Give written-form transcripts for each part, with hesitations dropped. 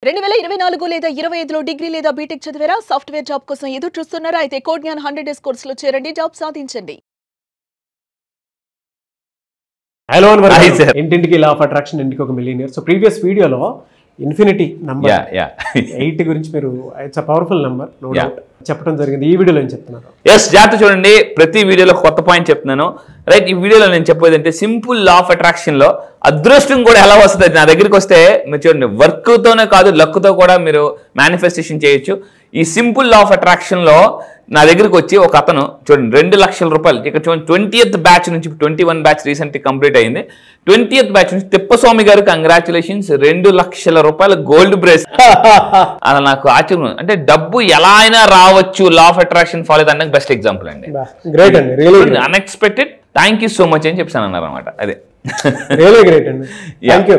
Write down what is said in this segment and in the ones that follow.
2024 లేదా 25లో డిగ్రీ లేదా బీటెక్ చదివారా? సాఫ్ట్వేర్ జాబ్ కోసం ఎదురు చూస్తున్నారా? అయితే కోడ్ జ్ఞాన్ 100 డేస్ కోర్సులో చేరండి, జాబ్ సాధించండి. హలో అని ఇంటింటికి లా ఆఫ్ అట్రాక్షన్ ఇంటికి ఒక మిలియనియర్. సో ప్రీవియస్ వీడియోలో ఇన్ఫినిటీ నంబర్ 8 గురించి మీరు it's a powerful number no doubt చెప్పడం జరిగింది. ఈ వీడియోలో ఏం చెప్తున్నారు? జాగ్రత్త చూడండి, ప్రతి వీడియోలో కొత్త పాయింట్ చెప్తున్నాను. రైట్, ఈ వీడియోలో నేను చెప్పేది అంటే సింపుల్ లా ఆఫ్ అట్రాక్షన్ లో అదృష్టం కూడా ఎలా వస్తుంది. నా దగ్గరికి వస్తే మీరు చూడండి, వర్క్ తోనే కాదు లక్ తో కూడా మీరు మేనిఫెస్టేషన్ చేయొచ్చు. ఈ సింపుల్ లా ఆఫ్ అట్రాక్షన్ లో నా దగ్గరికి వచ్చి ఒక అతను చూడండి 2 లక్షల రూపాయలు, ఇక్కడ చూడండి 20th బ్యాచ్ నుంచి 21 బ్యాచ్ రీసెంట్ కంప్లీట్ అయింది. 20th బ్యాచ్ నుంచి తిప్పస్వామి గారు కంగ్రాచులేషన్స్, 2 లక్షల రూపాయల గోల్డ్ బ్రేస్. అలా నాకు ఆశ్చర్యం, అంటే డబ్బు ఎలా అయినా రావచ్చు లా ఆఫ్ అట్రాక్షన్ ఫాలో దానికి బెస్ట్ ఎగ్జాంపుల్ అండి. గ్రేట్ అండి, really unexpected. Thank you so much అని చెప్పాను అన్నారు అనమాట. అదే రియల్లీ గ్రేట్ అండి, థ్యాంక్ యూ,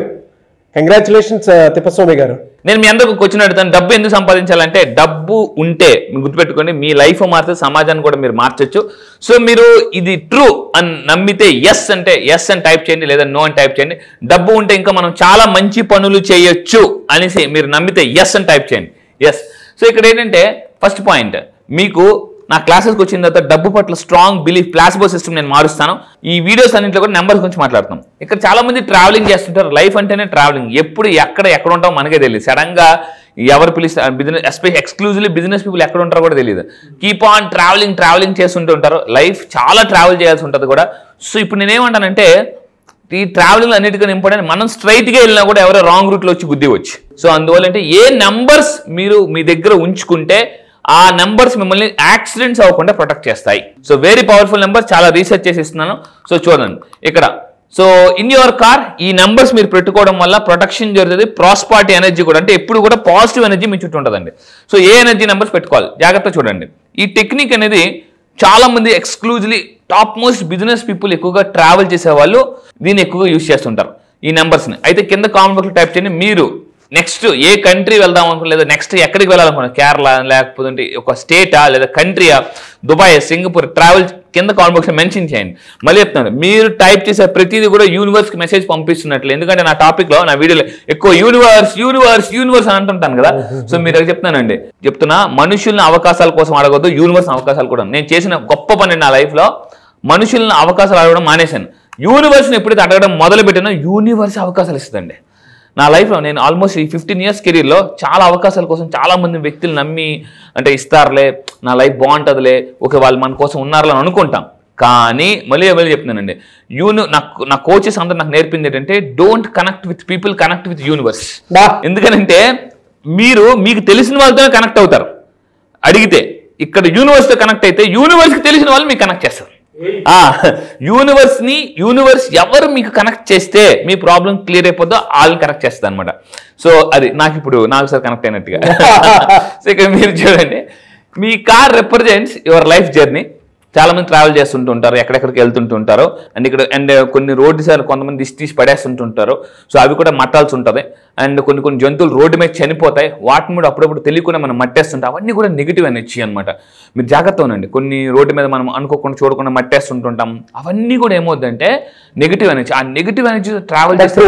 కంగ్రాచులేషన్స్ తిప్పస్వామి గారు. నేను మీ అందరికి క్వశ్చన్ అడుగుతాను, డబ్బు ఎందుకు సంపాదించాలంటే డబ్బు ఉంటే మీరు గుర్తుపెట్టుకోండి, మీ లైఫ్ మారితే సమాజాన్ని కూడా మీరు మార్చొచ్చు. సో మీరు ఇది ట్రూ అని నమ్మితే ఎస్ అంటే ఎస్ అని టైప్ చేయండి, లేదా నో అని టైప్ చేయండి. డబ్బు ఉంటే ఇంకా మనం చాలా మంచి పనులు చేయొచ్చు అనేసి మీరు నమ్మితే ఎస్ అని టైప్ చేయండి. ఎస్. సో ఇక్కడ ఏంటంటే ఫస్ట్ పాయింట్, మీకు నా క్లాసెస్కి వచ్చిన తర్వాత డబ్బు పట్ల స్ట్రాంగ్ బిలీఫ్, ప్లాసిబో సిస్టమ్ నేను మారుస్తాను. ఈ వీడియోస్ అన్నింటిలో కూడా నెంబర్స్ గురించి మాట్లాడుతాం. ఇక్కడ చాలా మంది ట్రావెలింగ్ చేస్తుంటారు. లైఫ్ అంటేనే ట్రావెలింగ్. ఎప్పుడు ఎక్కడ ఉంటామో మనకే తెలియదు. సడన్ గా ఎవరు పిలుస్తారు, business especially exclusively business people ఎక్కడ ఉంటారో కూడా తెలియదు. కీప్ ఆన్ ట్రావెలింగ్ చేస్తుంటూ ఉంటారు. లైఫ్ చాలా ట్రావెల్ చేయాల్సి ఉంటుంది కూడా. సో ఇప్పుడు నేనేమంటానంటే ఈ ట్రావెలింగ్ అన్నిటికన్నా ఇంపార్టెంట్, మనం స్ట్రైట్గా వెళ్ళినా కూడా ఎవరో రాంగ్ రూట్లో వచ్చి గుద్దివచ్చు. సో అందువల్ల అంటే ఏ నెంబర్స్ మీరు మీ దగ్గర ఉంచుకుంటే ఆ నెంబర్స్ మిమ్మల్ని యాక్సిడెంట్స్ అవ్వకుండా ప్రొటెక్ట్ చేస్తాయి. సో వెరీ పవర్ఫుల్ నెంబర్, చాలా రీసెర్చ్ చేసి ఇస్తున్నాను. సో చూడండి ఇక్కడ, సో ఇన్ యువర్ కార్ ఈ నెంబర్స్ మీరు పెట్టుకోవడం వల్ల ప్రొటెక్షన్ జరుగుతుంది. ప్రాస్పారిటీ ఎనర్జీ కూడా, అంటే ఎప్పుడు కూడా పాజిటివ్ ఎనర్జీ మీ చుట్టూ ఉంటుందండి. సో ఏ ఎనర్జీ నెంబర్స్ పెట్టుకోవాలి జాగ్రత్త చూడండి. ఈ టెక్నిక్ అనేది చాలా మంది exclusively top most business people ఎక్కువగా ట్రావెల్ చేసే వాళ్ళు దీన్ని ఎక్కువగా యూజ్ చేస్తుంటారు ఈ నెంబర్స్ని. అయితే కింద కామెంట్ బాక్స్లో టైప్ చేయండి, మీరు నెక్స్ట్ ఏ కంట్రీ వెళ్దాం అనుకున్నా, లేదా నెక్స్ట్ ఎక్కడికి వెళ్ళాలనుకున్నా, కేరళ లేకపోతే ఒక స్టేటా లేదా కంట్రీయా, దుబాయ్, సింగపూర్ ట్రావెల్ కింద కామెంట్ బాక్స్ మెన్షన్ చేయండి. మళ్ళీ చెప్తున్నాను, మీరు టైప్ చేసే ప్రతిదీ కూడా యూనివర్స్కి మెసేజ్ పంపిస్తున్నట్లు. ఎందుకంటే నా టాపిక్లో నా వీడియోలో ఎక్కువ యూనివర్స్ అని అంటుంటాను కదా. సో మీరు చెప్తున్నా మనుషుల్ని అవకాశాల కోసం అడగొద్దు, యూనివర్స్ అవకాశాలు కూడా. నేను చేసిన గొప్ప పని నా లైఫ్లో మనుషుల్ని అవకాశాలు అడగడం మానేశాను. యూనివర్స్ని ఎప్పుడైతే అడగడం మొదలు పెట్టినా యూనివర్స్ అవకాశాలు ఇస్తుందండి. నా లైఫ్లో నేను ఆల్మోస్ట్ ఈ 15 years కెరీర్లో చాలా అవకాశాల కోసం చాలా మంది వ్యక్తులు నమ్మి అంటే ఇస్తారులే, నా లైఫ్ బాగుంటుందిలే, ఓకే వాళ్ళు మన కోసం ఉన్నారులే అని అనుకుంటాం. కానీ మళ్ళీ చెప్తున్నానండి, నా కోచెస్ అందరూ నాకు నేర్పింది ఏంటంటే don't connect with people, connect with universe. ఎందుకనంటే మీకు తెలిసిన వాళ్ళతోనే కనెక్ట్ అవుతారు. అడిగితే ఇక్కడ యూనివర్స్తో కనెక్ట్ అయితే యూనివర్స్కి తెలిసిన వాళ్ళు మీకు కనెక్ట్ చేస్తారు. యూనివర్స్ ఎవరు మీకు కనెక్ట్ చేస్తే మీ ప్రాబ్లం క్లియర్ అయిపోద్దో వాళ్ళని కనెక్ట్ చేస్తుంది అనమాట. సో అది నాకు ఇప్పుడు సార్ కనెక్ట్ అయినట్టుగా. సో ఇక్కడ మీరు చూడండి, మీ car represents your life journey. చాలా మంది ట్రావెల్ చేస్తుంటుంటారు, ఎక్కడెక్కడికి వెళ్తుంటుంటారు. అండ్ కొన్ని రోడ్డు సార్ కొంతమంది తీసి పడేస్తుంటుంటారు. సో అవి కూడా మట్టాల్సి ఉంటుంది. అండ్ కొన్ని జంతువులు రోడ్డు మీద చనిపోతాయి, వాటిని కూడా అప్పుడప్పుడు తెలియకుండా మనం మట్టేస్తుంటాం. అవన్నీ కూడా నెగిటివ్ ఎనర్జీ అనమాట. మీరు జాగ్రత్త ఉండండి. కొన్ని రోడ్డు మీద మనం అనుకోకుండా చూడకుండా మట్టేస్తుంటుంటాం. అవన్నీ కూడా ఏమవుతుందంటే నెగిటివ్ ఎనర్జీ. ఆ నెగిటివ్ ఎనర్జీ ట్రావెల్ చేస్తే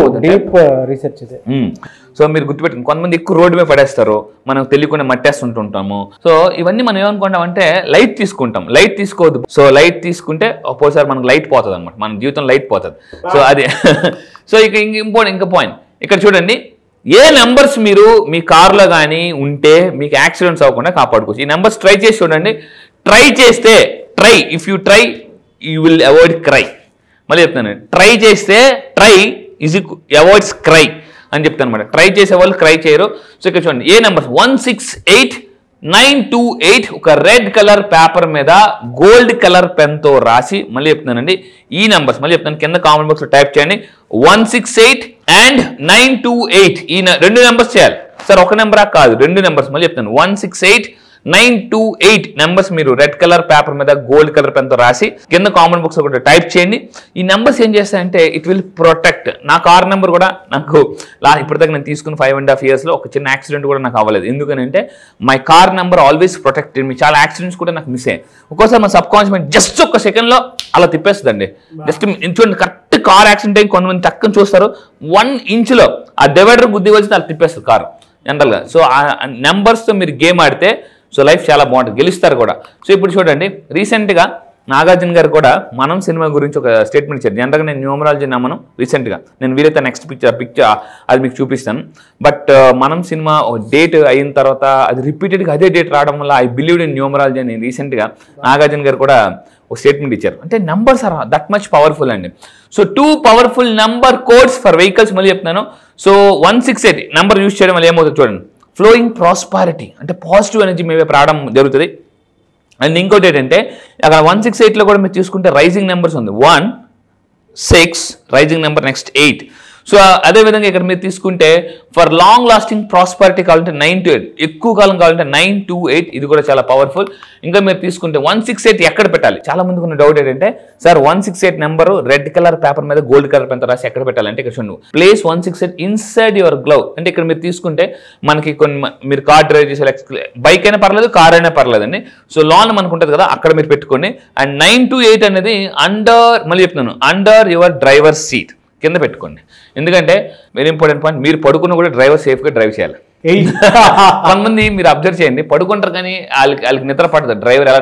సో మీరు గుర్తుపెట్టుకుని, కొంతమంది ఎక్కువ రోడ్డు మీద పడేస్తారు, మనం తెలియకుండా మట్టేస్తుంటుంటాము. సో ఇవన్నీ మనం ఏమనుకుంటాం అంటే లైట్ తీసుకుంటాం. లైట్ తీసుకోవద్దు. సో లైట్ తీసుకుంటే ఒక్కోసారి మనకు లైట్ పోతుంది అనమాట, మన జీవితం లైట్ పోతుంది. సో అది సో ఇంక పాయింట్ ఇక్కడ చూడండి, ఏ నెంబర్స్ మీరు మీ కార్లో కానీ ఉంటే మీకు యాక్సిడెంట్స్ అవ్వకుండా కాపాడుకోవచ్చు. ఈ నెంబర్స్ ట్రై చేసి చూడండి. If you try you will avoid cry. మళ్ళీ చెప్తాను, ట్రై చేస్తే అవాయిడ్స్ క్రై అని చెప్తాను అనమాట. ట్రై చేసే వాళ్ళు క్రై చేయరు. సో ఇక్కడ చూడండి, ఏ నెంబర్స్ 168928 ఒక రెడ్ కలర్ పేపర్ మీద గోల్డ్ కలర్ పెన్తో రాసి, మళ్ళీ చెప్తున్నానండి ఈ నెంబర్స్ మళ్ళీ చెప్తాను, కింద కామెంట్ బాక్స్లో టైప్ చేయండి. 168 and 928 ఈ 2 నెంబర్స్ చేయాలి సార్. ఒక నెంబరా కాదు, 2 నెంబర్స్. మళ్ళీ చెప్తాను, 168 928 నెంబర్స్ మీరు రెడ్ కలర్ పేపర్ మీద గోల్డ్ కలర్ పెన్తో రాసి కింద కామెంట్ బాక్స్ ఒకటి టైప్ చేయండి. ఈ నెంబర్స్ ఏం చేస్తాయంటే ఇట్ విల్ ప్రొటెక్ట్. నా కార్ నెంబర్ కూడా నాకు ఇప్పటిదాకా నేను తీసుకున్న 5.5 yearsలో ఒక చిన్న యాక్సిడెంట్ కూడా నాకు అవ్వలేదు. ఎందుకంటే my car number always protected. మీ చాలా యాక్సిడెంట్స్ కూడా నాకు మిస్ అయ్యాయి. ఒక్కోసారి మన సబ్ కాన్షియస్ మైండ్ జస్ట్ ఒక సెకండ్లో అలా తిప్పేస్తుందండి. జస్ట్ చూడండి, కరెక్ట్ కార్ యాక్సిడెంట్ అయ్యి కొంతమంది తక్కువ చూస్తారు, 1 inchలో ఆ డివైడర్ గుద్ది వచ్చి అలా తిప్పేస్తారు కారు. జనరల్గా. సో ఆ నెంబర్స్తో మీరు గేమ్ ఆడితే సో లైఫ్ చాలా బాగుంటుంది, గెలుస్తారు కూడా. సో ఇప్పుడు చూడండి, రీసెంట్గా నాగార్జున గారు కూడా మనం సినిమా గురించి ఒక స్టేట్మెంట్ ఇచ్చారు. జనరల్గా నేను న్యూమరాలజీ నమ్మను, రీసెంట్గా నేను వీలైతే నెక్స్ట్ పిక్చర్ అది మీకు చూపిస్తాను. బట్ మనం సినిమా డేట్ అయిన తర్వాత అది రిపీటెడ్గా అదే డేట్ రావడం వల్ల ఐ బిలీవ్ ఇన్ న్యూమరాలజీ అని రీసెంట్గా నాగార్జున గారు కూడా ఒక స్టేట్మెంట్ ఇచ్చారు. అంటే numbers are that much powerful అండి. So 2 powerful number codes for vehicles, మళ్ళీ చెప్తున్నాను. సో 168 నెంబర్ యూజ్ చేయడం వల్ల ఏమవుతుంది చూడండి, ఫ్లోయింగ్ ప్రాస్పారిటీ అంటే పాజిటివ్ ఎనర్జీ మీ వైపు రావడం జరుగుతుంది. అండ్ ఇంకోటి ఏంటంటే అక్కడ 168లో కూడా మీరు చూసుకుంటే రైజింగ్ నెంబర్స్ ఉంది, 1 6 రైజింగ్ నెంబర్, నెక్స్ట్ 8. సో అదేవిధంగా ఇక్కడ మీరు తీసుకుంటే ఫర్ లాంగ్ లాస్టింగ్ ప్రాస్పరిటీ కావాలంటే 9 to 8, ఎక్కువ కాలం కావాలంటే 9 to 8, ఇది కూడా చాలా పవర్ఫుల్. ఇంకా మీరు తీసుకుంటే 168 ఎక్కడ పెట్టాలి, చాలా మందికి ఉన్న డౌట్ ఏంటంటే sir 168 number red colour paper మీద గోల్డ్ కలర్ పెన్ రాసి ఎక్కడ పెట్టాలి అంటే ఇక్కడ చూడండి, ప్లేస్ 168 ఇన్సైడ్ యువర్ గ్లవ్. అంటే ఇక్కడ మీరు తీసుకుంటే మనకి కొన్ని మీరు కార్ డ్రైవ్ చేసే బైక్ అయినా పర్లేదు, కార్ అయినా పర్లేదండి. సో లాన్ మనకు ఉంటుంది కదా, అక్కడ మీరు పెట్టుకోండి. అండ్ 9 to 8 అనేది అండర్, మళ్ళీ చెప్తున్నాను, అండర్ యువర్ డ్రైవర్ సీట్ కింద పెట్టుకోండి. ఎందుకంటే వెరీ ఇంపార్టెంట్ పాయింట్, మీరు పడుకున్న కూడా డ్రైవర్ సేఫ్గా డ్రైవ్ చేయాలి. కొంతమంది మీరు అబ్జర్వ్ చేయండి, పడుకుంటారు కానీ వాళ్ళకి నిద్ర పడుతుంది, డ్రైవర్ ఎలా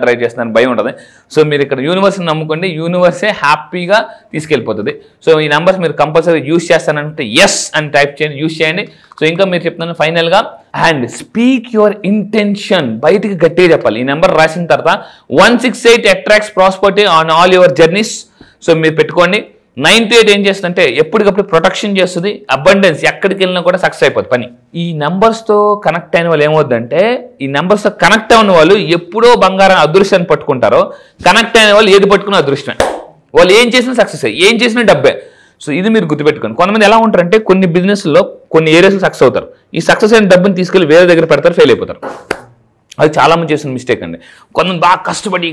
డ్రైవ్ చేస్తున్నారు భయం ఉంటుంది. సో మీరు ఇక్కడ యూనివర్స్ని నమ్ముకోండి, యూనివర్సే హ్యాపీగా తీసుకెళ్ళిపోతుంది. సో ఈ నెంబర్స్ మీరు కంపల్సరీ యూజ్ చేస్తానంటే ఎస్ అని టైప్ చేయండి, యూజ్ చేయండి. సో ఇంకా మీరు చెప్తున్నాను ఫైనల్గా, అండ్ స్పీక్ యువర్ ఇంటెన్షన్, బయటికి గట్టిగా చెప్పాలి. ఈ నెంబర్ రాసిన తర్వాత 168 attracts prosperity on all your journeys. So మీరు పెట్టుకోండి. 9 to 8 ఏం చేస్తుందంటే ఎప్పటికప్పుడు ప్రొటెక్షన్ చేస్తుంది, అబండెన్స్, ఎక్కడికి వెళ్ళినా కూడా సక్సెస్ అయిపోతుంది పని. ఈ నెంబర్స్తో కనెక్ట్ అయిన వాళ్ళు ఏమవుతుందంటే, ఈ నెంబర్స్తో కనెక్ట్ అయిన వాళ్ళు ఎప్పుడో బంగారం అదృష్టాన్ని పట్టుకుంటారో, కనెక్ట్ అయిన వాళ్ళు ఏది పట్టుకున్న అదృష్టమే. వాళ్ళు ఏం చేసినా సక్సెస్, ఏం చేసినా డబ్బే. సో ఇది మీరు గుర్తుపెట్టుకోండి. కొంతమంది ఎలా ఉంటారంటే కొన్ని బిజినెస్లో కొన్ని ఏరియాస్లో సక్సెస్ అవుతారు, ఈ సక్సెస్ అయిన డబ్బుని తీసుకెళ్ళి వేరే దగ్గర పెడతారు, ఫెయిల్ అయిపోతారు. అది చాలా మంది చేసిన మిస్టేక్ అండి. కొంతమంది బాగా కష్టపడి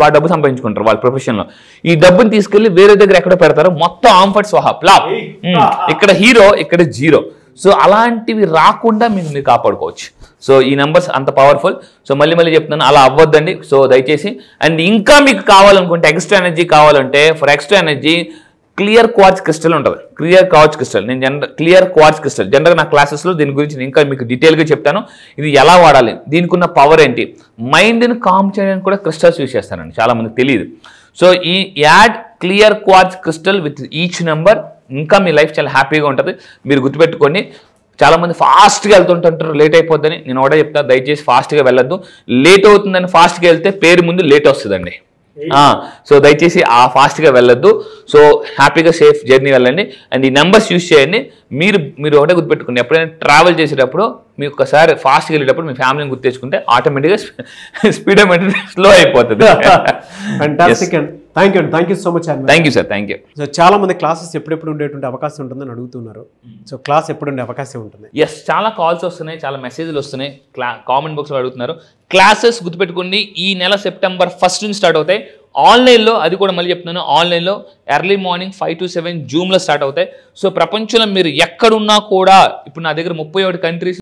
బాగా డబ్బు సంపాదించుకుంటారు వాళ్ళ ప్రొఫెషన్లో. ఈ డబ్బుని తీసుకెళ్లి వేరే దగ్గర ఎక్కడో పెడతారు, మొత్తం ఆంఫర్ట్ స్వహా ఫ్లాప్. ఇక్కడ హీరో, ఇక్కడ జీరో. సో అలాంటివి రాకుండా మీరు కాపాడుకోవచ్చు. సో ఈ నెంబర్స్ అంత పవర్ఫుల్. సో మళ్ళీ చెప్తున్నాను, అలా అవ్వద్దండి. సో దయచేసి. అండ్ ఇంకా మీకు కావాలనుకుంటే ఎక్స్ట్రా ఎనర్జీ కావాలంటే, for extra energy clear quartz crystal ఉంటుంది. క్లియర్ క్వార్ట్జ్ క్రిస్టల్ జనరల్గా నా క్లాసెస్లో దీని గురించి ఇంకా మీకు డీటెయిల్గా చెప్తాను. ఇది ఎలా వాడాలి, దీనికి ఉన్న పవర్ ఏంటి, మైండ్ని కామ్ చేయడానికి కూడా క్రిస్టల్స్ యూజ్ చేస్తానండి, చాలా మందికి తెలియదు. సో ఈ add clear quartz crystal with each number, ఇంకా మీ లైఫ్ చాలా హ్యాపీగా ఉంటుంది. మీరు గుర్తుపెట్టుకోండి. చాలా మంది ఫాస్ట్గా వెళ్తుంటుంటారు, లేట్ అయిపోద్దని. నేను ఒకటే చెప్తాను, దయచేసి ఫాస్ట్గా వెళ్ళొద్దు. లేట్ అవుతుందని ఫాస్ట్గా వెళ్తే పేరు ముందు లేట్ వస్తుందండి. సో దయచేసి ఆ ఫాస్ట్గా వెళ్ళొద్దు. సో హ్యాపీగా సేఫ్ జర్నీ వెళ్ళండి. అండ్ ఈ నెంబర్స్ యూజ్ చేయండి. మీరు ఒకటే గుర్తుపెట్టుకోండి, ఎప్పుడైనా ట్రావెల్ చేసేటప్పుడు మీకు ఒకసారి ఫాస్ట్గా వెళ్ళేటప్పుడు మీ ఫ్యామిలీని గుర్తు తెచ్చుకుంటే ఆటోమేటిక్గా స్పీడోమీటర్ స్లో అయిపోతుంది. Thank you so much. Thank you sir, thank you. So చాలా మంది క్లాసెస్ ఎప్పుడెప్పుడు ఉండేటువంటి అవకాశం ఉంటుందని అడుగుతున్నారు. సో క్లాస్ ఎప్పుడు ఉండే అవకాశం ఉంటుంది? ఎస్, చాలా కాల్స్ వస్తున్నాయి, చాలా మెసేజ్లు వస్తున్నాయి, కామెంట్ బాక్స్లో అడుగుతున్నారు. క్లాసెస్ గుర్తుపెట్టుకోండి, ఈ నెల సెప్టెంబర్ 1st నుంచి స్టార్ట్ అవుతాయి. ఆన్లైన్లో, అది కూడా మళ్ళీ చెప్తున్నాను, ఆన్లైన్లో ఎర్లీ మార్నింగ్ 5 to 7 జూమ్లో స్టార్ట్ అవుతాయి. సో ప్రపంచంలో మీరు ఎక్కడున్నా కూడా, ఇప్పుడు నా దగ్గర 31 కంట్రీస్